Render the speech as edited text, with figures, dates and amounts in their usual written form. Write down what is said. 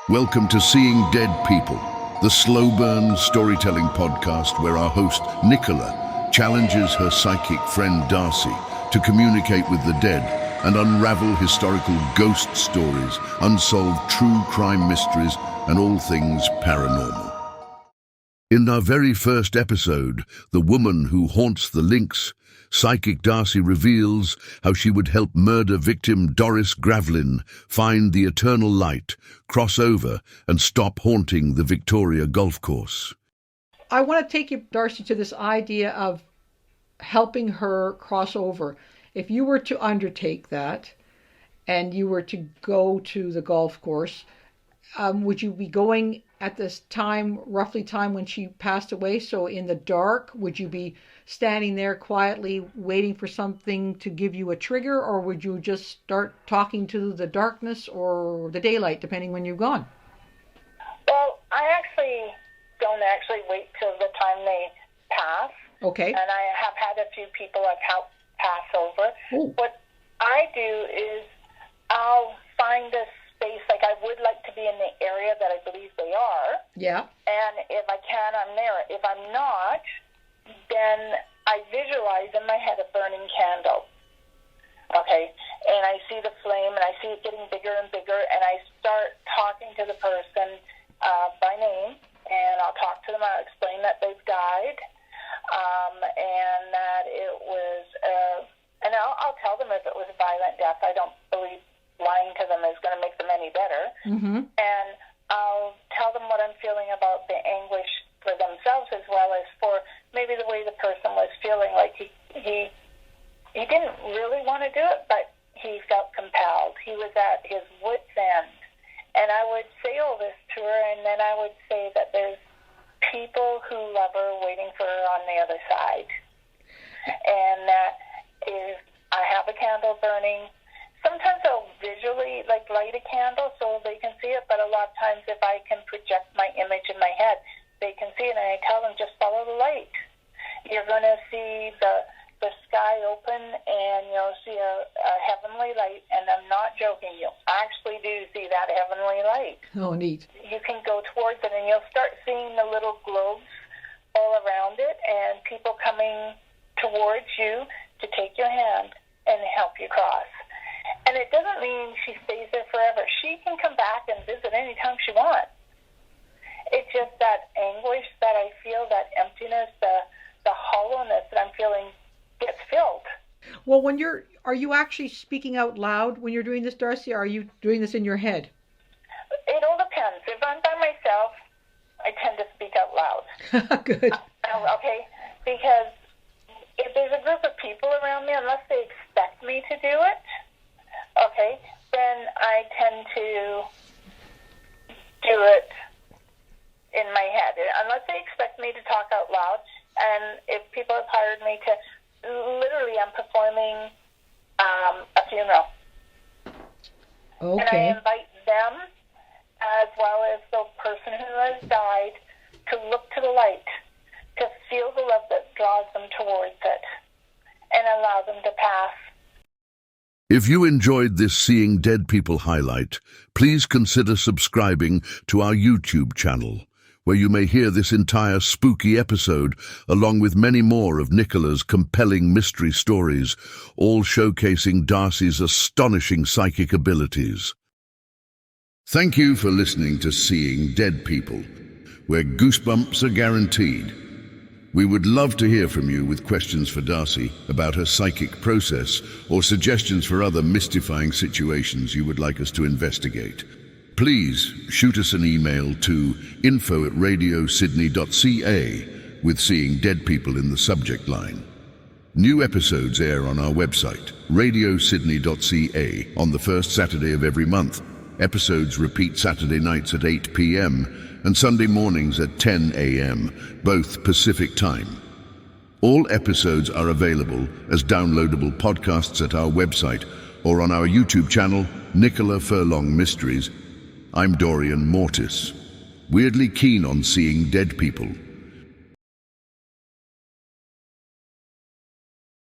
Welcome to Seeing Dead People, the slow burn storytelling podcast where our host, Nicola, challenges her psychic friend Darcy to communicate with the dead and unravel historical ghost stories, unsolved true crime mysteries, and all things paranormal. In our very first episode, The Woman Who Haunts the Links, psychic Darcy reveals how she would help murder victim Doris Gravlin find the eternal light, cross over, and stop haunting the Victoria golf course. I want to take you, Darcy, to this idea of helping her cross over. If you were to undertake that and you were to go to the golf course, would you be going at this time, roughly time when she passed away? So in the dark, would you be standing there quietly waiting for something to give you a trigger, or would you just start talking to the darkness or the daylight, depending when you're gone? Well, I don't wait till the time they pass. Okay. And I have had a few people I've helped pass over. Ooh. What I do is I'll find a space, like I would like to be in the area that I believe they are. Yeah. And if I can, I'm there. If I'm not, then I visualize in my head a burning candle. Okay? And I see the flame, and I see it getting bigger and bigger, and I start talking to the person by name, and I'll talk to them. I'll explain that they've died, and that it was, and I'll tell them if it was a violent death. I don't believe lying to them is going to make them any better. Mm-hmm. And I'll tell them what I'm feeling about the anguish for themselves, as well as for maybe the way the person was feeling. Like he didn't really want to do it, but he felt compelled. He was at his wit's end. And I would say all this to her, and then I would say that there's people who love her waiting for her on the other side. And that is, I have a candle burning. Sometimes I'll visually light a candle so they can see it, but a lot of times if I can project my image in my head, they can see it, and I tell them, just follow the light. You're going to see the sky open, and you'll see a heavenly light, and I'm not joking. You actually do see that heavenly light. Oh, neat. You can go towards it, and you'll start seeing the little globes all around it, and people coming towards you to take your hand and help you cross. And it doesn't mean she stays there forever. She can come back and visit anytime she wants. It's just that anguish that I feel, that emptiness, the hollowness that I'm feeling gets filled. Well, are you actually speaking out loud when you're doing this, Darcy, or are you doing this in your head? It all depends. If I'm by myself, I tend to speak out loud. Good. Okay? Because if there's a group of people around me, unless they expect me to do it, okay, then I tend to do it in my head, unless they expect me to talk out loud. And if people have hired me to, literally, I'm performing a funeral. Okay. And I invite them, as well as the person who has died, to look to the light, to feel the love that draws them towards it, and allow them to pass. If you enjoyed this Seeing Dead People highlight, please consider subscribing to our YouTube channel, where you may hear this entire spooky episode, along with many more of Nicola's compelling mystery stories, all showcasing Darcy's astonishing psychic abilities. Thank you for listening to Seeing Dead People, where goosebumps are guaranteed. We would love to hear from you with questions for Darcy about her psychic process or suggestions for other mystifying situations you would like us to investigate. Please shoot us an email to info@radiosydney.ca with Seeing Dead People in the subject line. New episodes air on our website, radiosydney.ca, on the first Saturday of every month. Episodes repeat Saturday nights at 8 p.m. and Sunday mornings at 10 a.m., both Pacific time. All episodes are available as downloadable podcasts at our website or on our YouTube channel, Nicola Furlong Mysteries. I'm Dorian Mortis, weirdly keen on seeing dead people.